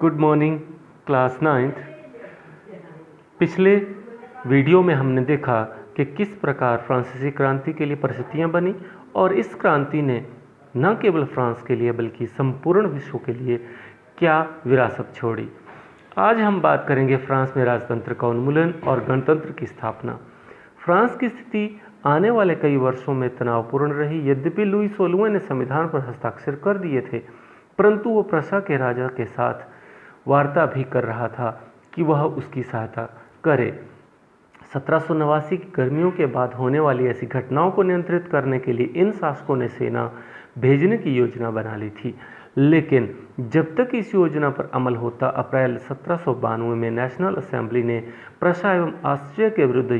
Good morning class 9th। पिछले video में हमने देखा कि किस प्रकार फ्रांसीसी क्रांति के लिए परिस्थितियां बनी और इस क्रांति ने न केवल फ्रांस के लिए बल्कि संपूर्ण विश्व के लिए क्या विरासत छोड़ी। आज हम बात करेंगे फ्रांस में राजतंत्र का उन्मूलन और गणतंत्र की स्थापना। फ्रांस की स्थिति आने वाले कई वर्षों में तनावपूर्ण रही। यद्यपि लुई 16वें ने संविधान पर हस्ताक्षर कर दिए थे, परंतु वो प्रशा के राजा के साथ वार्ता भी कर रहा था कि वह उसकी सहायता करे। 1789 की गर्मियों के बाद होने वाली ऐसी घटनाओं को नियंत्रित करने के लिए इन शासकों ने सेना भेजने की योजना बना ली थी, लेकिन जब तक इस योजना पर अमल होता, अप्रैल 1792 में नेशनल असेंबली ने प्रशा एवं ऑस्ट्रिया के विरुद्ध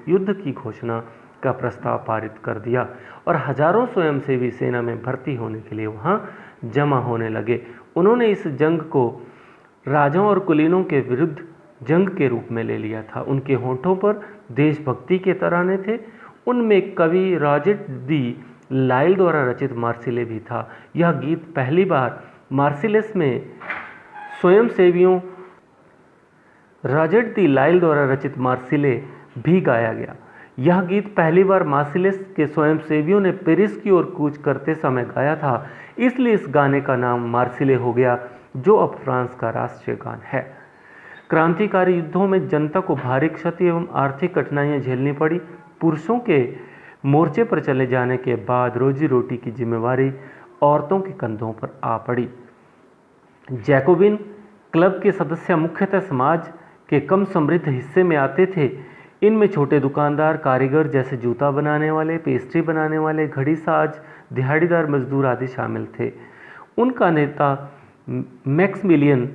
युद्ध की घोषणा का प्रस्ताव पारित कर दिया और हजारों स्वयंसेवी सेना में भर्ती होने के लिए वहां जमा होने लगे। उन्होंने इस जंग को राजाओं और कुलीनों के विरुद्ध जंग के रूप में ले लिया था। उनके होठों पर देशभक्ति के तराने थे। उनमें कवि रॉजेट दी लाइल द्वारा रचित मार्सिले भी था। यह गीत पहली बार मार्सिलेस में स्वयंसेवियों रॉजेट दी लाइल द्वारा रचित मार्सिले भी गाया गया। यह गीत पहली बार मार्सिलेस के स्वयंसेवियों ने पेरिस की ओर कूच करते समय गाया था, इसलिए इस गाने का नाम मार्सिले हो गया, जो अब फ्रांस का राष्ट्रीय गान है। क्रांतिकारी युद्धों में जनता को भारी क्षति एवं आर्थिक कठिनाइयां झेलनी पड़ी। पुरुषों के मोर्चे पर चले जाने के बाद रोजी रोटी की जिम्मेवारी औरतों के कंधों पर आ पड़ी। जैकोबिन क्लब के सदस्य मुख्यतः समाज के कम समृद्ध हिस्से में आते थे। इनमें छोटे दुकानदार, कारीगर जैसे जूता बनाने वाले, पेस्ट्री बनाने वाले, घड़ी साज, दिहाड़ीदार मजदूर आदि शामिल थे। उनका नेता मैक्समिलियन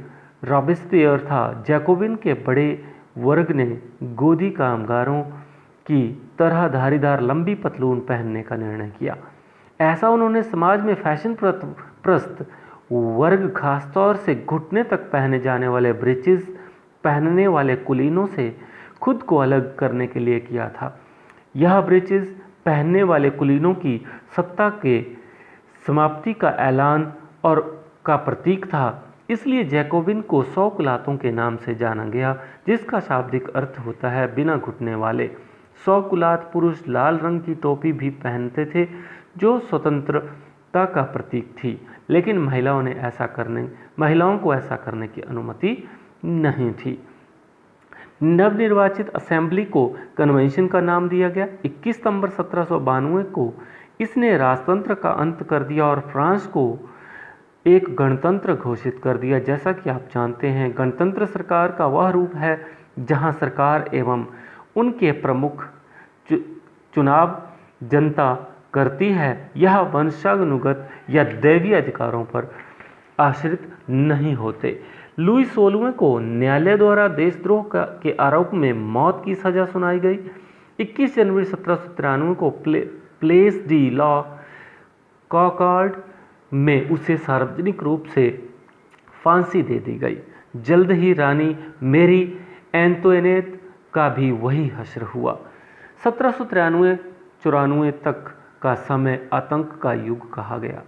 रॉबेस्पियर था। जैकोबिन के बड़े वर्ग ने गोदी कामगारों की तरह धारीदार लंबी पतलून पहनने का निर्णय किया। ऐसा उन्होंने समाज में फैशन प्रस्त वर्ग, खासतौर से घुटने तक पहने जाने वाले ब्रीचेस पहनने वाले कुलीनों से खुद को अलग करने के लिए किया था। यह ब्रीचेस पहनने वाले कुलीनों की सत्ता के समाप्ति का ऐलान और का प्रतीक था। इसलिए जैकोबिन को 100 कुलातों के नाम से जाना गया, जिसका शाब्दिक अर्थ होता है बिना घुटने वाले। 100 कुलात पुरुष लाल रंग की टोपी भी पहनते थे, जो स्वतंत्रता का प्रतीक थी, लेकिन महिलाओं को ऐसा करने की अनुमति नहीं थी। नवनिर्वाचित असेंबली को कन्वेंशन का नाम दिया गया। 21 सितंबर 1792 को इसने राजतंत्र का अंत कर दिया और फ्रांस को एक गणतंत्र घोषित कर दिया। जैसा कि आप जानते हैं, गणतंत्र सरकार का वह रूप है जहां सरकार एवं उनके प्रमुख चुनाव जनता करती है। यह वंशानुगत या दैवीय अधिकारों पर आश्रित नहीं होते। लुई 16वें को न्यायालय द्वारा देशद्रोह के आरोप में मौत की सजा सुनाई गई। 21 जनवरी 1793 को प्लेस डी लॉ कॉकॉर्ड में उसे सार्वजनिक रूप से फांसी दे दी गई। जल्द ही रानी मेरी एंतोनेट का भी वही हश्र हुआ। 1793-94 तक का समय आतंक का युग कहा गया।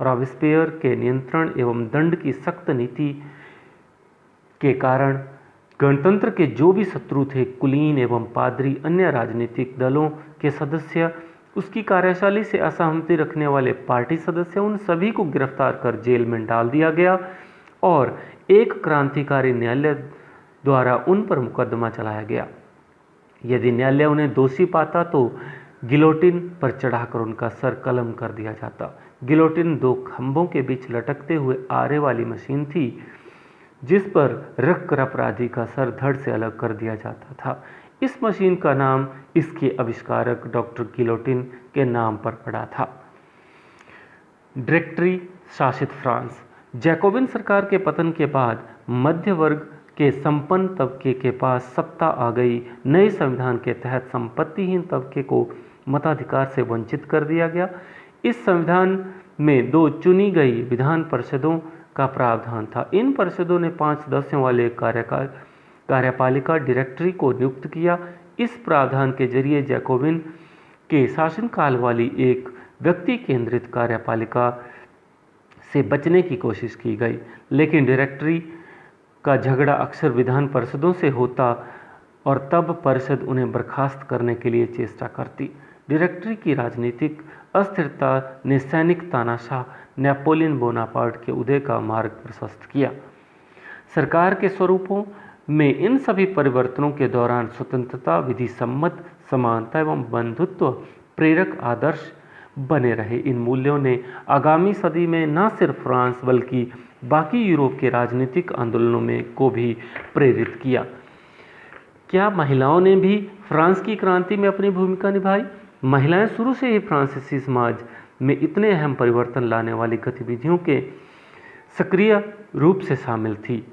रॉबेस्पियर के नियंत्रण एवं दंड की सख्त नीति के कारण गणतंत्र के जो भी शत्रु थे, कुलीन एवं पादरी, अन्य राजनीतिक दलों के सदस्य, उसकी कार्यशैली से असहमति रखने वाले पार्टी सदस्य, उन सभी को गिरफ्तार कर जेल में डाल दिया गया और एक क्रांतिकारी न्यायालय द्वारा उन पर मुकदमा चलाया गया। यदि न्यायालय उन्हें दोषी पाता तो गिलोटिन पर चढ़ाकर उनका सर कलम कर दिया जाता। गिलोटिन 2 खंभों के बीच लटकते हुए आरे वाली मशीन थी, जिस पर रखकर अपराधी का सर धड़ से अलग कर दिया जाता था। इस मशीन का नाम इसके आविष्कारक डॉक्टर गिलोटिन के नाम पर पड़ा था। डायरेक्टरी शासित फ्रांस। जैकोबिन सरकार के पतन के बाद मध्य वर्ग के संपन्न तबके के पास सत्ता आ गई। नए संविधान के तहत संपत्तिहीन तबके को मताधिकार से वंचित कर दिया गया। इस संविधान में 2 चुनी गई विधान परिषदों का प्रावधान था। इन परिषदों ने 5 सदस्यों वाले कार्यपालिका डायरेक्टरी को नियुक्त किया। इस प्रावधान के जरिए जैकोबिन के शासनकाल वाली एक व्यक्ति केंद्रित कार्यपालिका से बचने की कोशिश की गई, लेकिन डायरेक्टरी का झगड़ा अक्सर विधान परिषदों से होता और तब परिषद उन्हें बर्खास्त करने के लिए चेष्टा करती। डायरेक्टरी की राजनीतिक अस्थिरता ने सैनिक तानाशाह नेपोलियन बोनापार्ट के उदय का मार्ग प्रशस्त किया। सरकार के स्वरूपों में इन सभी परिवर्तनों के दौरान स्वतंत्रता, विधि सम्मत, समानता एवं बंधुत्व प्रेरक आदर्श बने रहे। इन मूल्यों ने आगामी सदी में न सिर्फ फ्रांस बल्कि बाकी यूरोप के राजनीतिक आंदोलनों में को भी प्रेरित किया। क्या महिलाओं ने भी फ्रांस की क्रांति में अपनी भूमिका निभाई? महिलाएं शुरू से ही फ्रांसीसी समाज में इतने अहम परिवर्तन लाने वाली गतिविधियों के सक्रिय रूप से शामिल थी।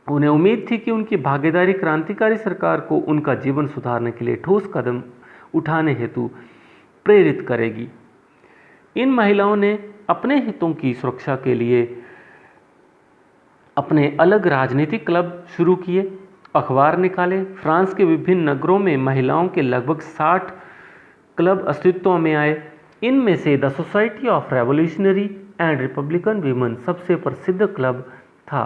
उन्हें उम्मीद थी कि उनकी भागीदारी क्रांतिकारी सरकार को उनका जीवन सुधारने के लिए ठोस कदम उठाने हेतु प्रेरित करेगी। इन महिलाओं ने अपने हितों की सुरक्षा के लिए अपने अलग राजनीतिक क्लब शुरू किए, अखबार निकाले। फ्रांस के विभिन्न नगरों में महिलाओं के लगभग 60 क्लब अस्तित्व में आए। इनमें से the society of revolutionary and Republican women सबसे प्रसिद्ध क्लब था।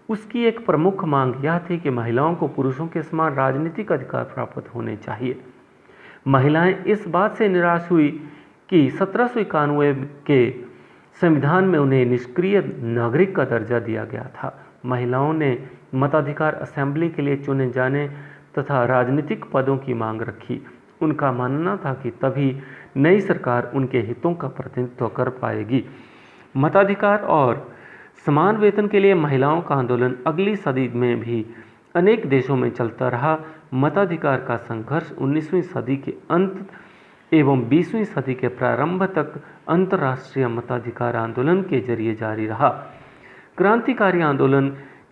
उसकी एक प्रमुख मांग यह थी कि महिलाओं को पुरुषों के समान राजनीतिक अधिकार प्राप्त होने चाहिए। महिलाएं इस बात से निराश हुई कि 1791 के संविधान में उन्हें निष्क्रिय नागरिक का दर्जा दिया गया था। महिलाओं ने मताधिकार, असेंबली के लिए चुने जाने तथा राजनीतिक पदों की मांग रखी। उनका मानना था कि तभी नई सरकार उनके हितों का प्रतिनिधित्व कर पाएगी। मताधिकार और समान वेतन के लिए महिलाओं का आंदोलन अगली सदी में भी अनेक देशों में चलता रहा। मताधिकार का संघर्ष 19वीं सदी के अंत एवं 20वीं सदी के प्रारंभ तक अंतर्राष्ट्रीय मताधिकार आंदोलन के जरिए जारी रहा। क्रांतिकारी आंदोलन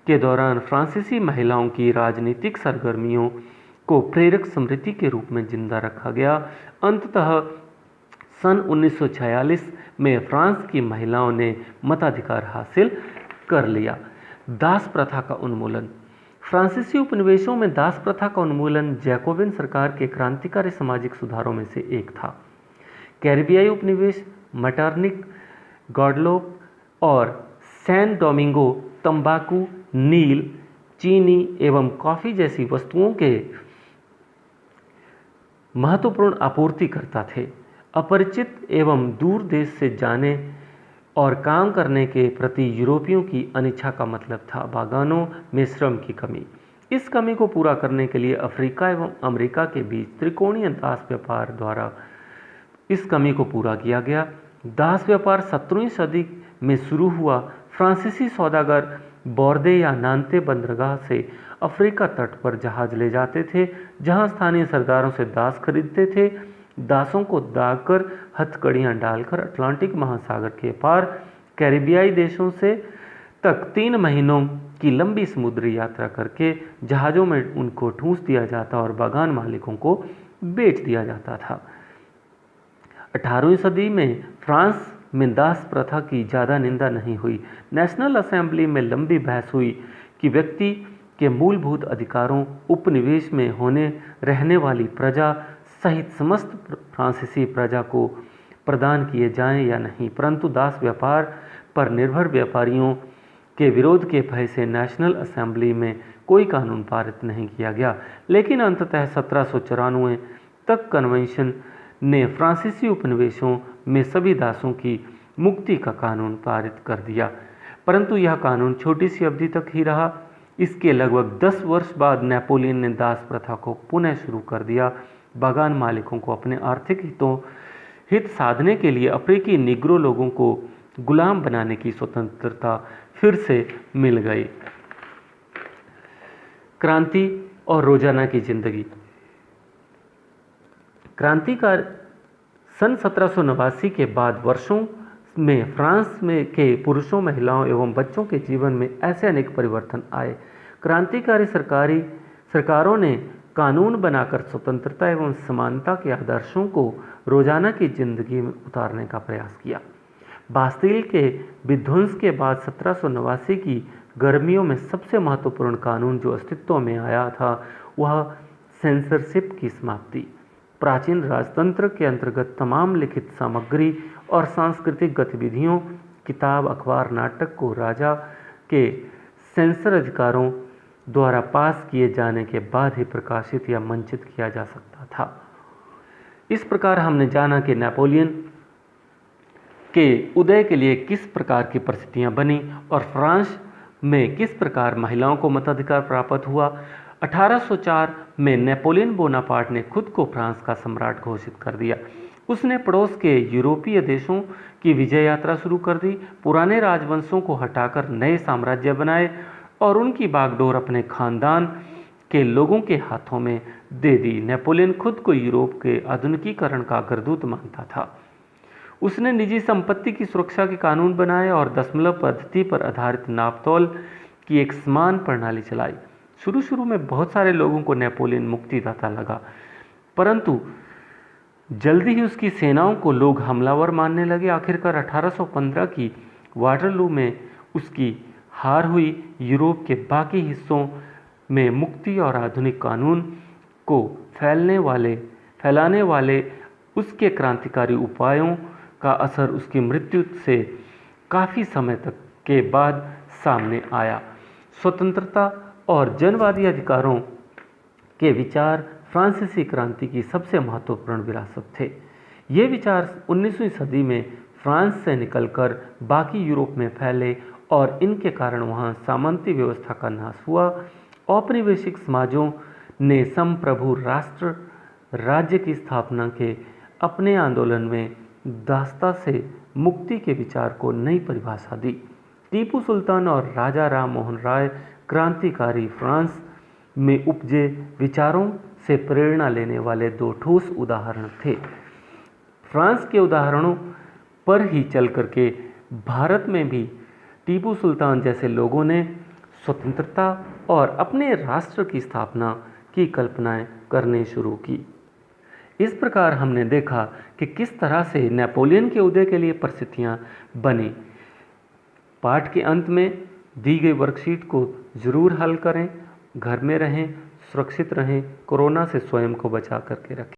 के दौरान फ्रांसीसी महिलाओं की राजनीतिक सरगर्मियों को प्रेरक स्मृति के रूप में जिंदा रखा गया। अंततः सन 1946 में फ्रांस की महिलाओं ने मताधिकार हासिल कर लिया। दास प्रथा का उन्मूलन। फ्रांसीसी उपनिवेशों में दास प्रथा का उन्मूलन जैकोबिन सरकार के क्रांतिकारी सामाजिक सुधारों में से एक था। कैरिबियाई उपनिवेश मार्टिनिक, गॉडलोप और सैन डोमिंगो तंबाकू, नील, चीनी एवं कॉफी जैसी वस्तुओं के महत्वपूर्ण आपूर्तिकर्ता थे। अपरिचित एवं दूर देश से जाने और काम करने के प्रति यूरोपियों की अनिच्छा का मतलब था बागानों में श्रम की कमी। इस कमी को पूरा करने के लिए अफ्रीका एवं अमेरिका के बीच त्रिकोणीय दास व्यापार द्वारा इस कमी को पूरा किया गया। दास व्यापार 17वीं सदी में शुरू हुआ। फ्रांसीसी सौदागर बोर्दे या नान्ते बंदरगाह से अफ्रीका तट पर जहाज ले जाते थे, जहां स्थानीय सरदारों से दास खरीदते थे। दासों को दागकर हथकड़ियाँ डालकर अटलांटिक महासागर के पार कैरिबियाई देशों से तक 3 महीनों की लंबी समुद्री यात्रा करके जहाज़ों में उनको ठूंस दिया जाता और बागान मालिकों को बेच दिया जाता था। 18वीं सदी में फ्रांस में दास प्रथा की ज़्यादा निंदा नहीं हुई। नेशनल असेंबली में लंबी बहस हुई कि व्यक्ति के मूलभूत अधिकारों, उपनिवेश में होने रहने वाली प्रजा सहित समस्त फ्रांसीसी प्रजा को प्रदान किए जाएं या नहीं, परंतु दास व्यापार पर निर्भर व्यापारियों के विरोध के भय से नेशनल असेंबली में कोई कानून पारित नहीं किया गया। लेकिन अंततः 1794 तक कन्वेंशन ने फ्रांसीसी उपनिवेशों में सभी दासों की मुक्ति का कानून पारित कर दिया, परंतु यह कानून छोटी सी अवधि तक ही रहा। इसके लगभग 10 वर्ष बाद नेपोलियन ने दास प्रथा को पुनः शुरू कर दिया। बागान मालिकों को अपने आर्थिक हित साधने के लिए अफ्रीकी निग्रो लोगों को गुलाम बनाने की स्वतंत्रता फिर से मिल गई। क्रांति और रोजाना की जिंदगी। क्रांतिकार सन 1789 के बाद वर्षों में फ्रांस में के पुरुषों, महिलाओं एवं बच्चों के जीवन में ऐसे अनेक परिवर्तन आए। क्रांतिकारी सरकारों ने कानून बनाकर स्वतंत्रता एवं समानता के आदर्शों को रोजाना की जिंदगी में उतारने का प्रयास किया। बास्तिल के विध्वंस के बाद 1789 की गर्मियों में सबसे महत्वपूर्ण कानून जो अस्तित्व में आया था वह सेंसरशिप की समाप्ति। प्राचीन राजतंत्र के अंतर्गत तमाम लिखित सामग्री और सांस्कृतिक गतिविधियों, किताब, अखबार, नाटक को राजा के सेंसर अधिकारों द्वारा पास किए जाने के बाद ही प्रकाशित या मंचित किया जा सकता था। इस प्रकार हमने जाना कि नेपोलियन के उदय के लिए किस प्रकार की परिस्थितियां बनी और फ्रांस में किस प्रकार महिलाओं को मताधिकार प्राप्त हुआ। 1804 में नेपोलियन बोनापार्ट ने खुद को फ्रांस का सम्राट घोषित कर दिया। उसने पड़ोस के यूरोपीय देशों की विजय यात्रा शुरू कर दी, पुराने राजवंशों को हटाकर नए साम्राज्य बनाए और उनकी बागडोर अपने खानदान के लोगों के हाथों में दे दी। नेपोलियन खुद को यूरोप के आधुनिकीकरण का अग्रदूत मानता था। उसने निजी संपत्ति की सुरक्षा के कानून बनाए और दशमलव पद्धति पर आधारित नापतोल की एक समान प्रणाली चलाई। शुरू में बहुत सारे लोगों को नेपोलियन मुक्तिदाता लगा, परंतु जल्दी ही उसकी सेनाओं को लोग हमलावर मानने लगे। आखिरकार 1815 की वाटरलू में उसकी हार हुई। यूरोप के बाकी हिस्सों में मुक्ति और आधुनिक कानून को फैलाने वाले उसके क्रांतिकारी उपायों का असर उसकी मृत्यु से काफ़ी समय तक के बाद सामने आया। स्वतंत्रता और जनवादी अधिकारों के विचार फ्रांसीसी क्रांति की सबसे महत्वपूर्ण विरासत थे। ये विचार 19वीं सदी में फ्रांस से निकलकर बाकी यूरोप में फैले और इनके कारण वहाँ सामंती व्यवस्था का नाश हुआ। औपनिवेशिक समाजों ने संप्रभु राष्ट्र राज्य की स्थापना के अपने आंदोलन में दास्ता से मुक्ति के विचार को नई परिभाषा दी। टीपू सुल्तान और राजा राम मोहन राय क्रांतिकारी फ्रांस में उपजे विचारों से प्रेरणा लेने वाले दो ठोस उदाहरण थे। फ्रांस के उदाहरणों पर ही चल करके भारत में भी टीपू सुल्तान जैसे लोगों ने स्वतंत्रता और अपने राष्ट्र की स्थापना की कल्पनाएं करने शुरू की। इस प्रकार हमने देखा कि किस तरह से नेपोलियन के उदय के लिए परिस्थितियां बनी। पाठ के अंत में दी गई वर्कशीट को जरूर हल करें, घर में रहें, सुरक्षित रहें, कोरोना से स्वयं को बचा करके रखें।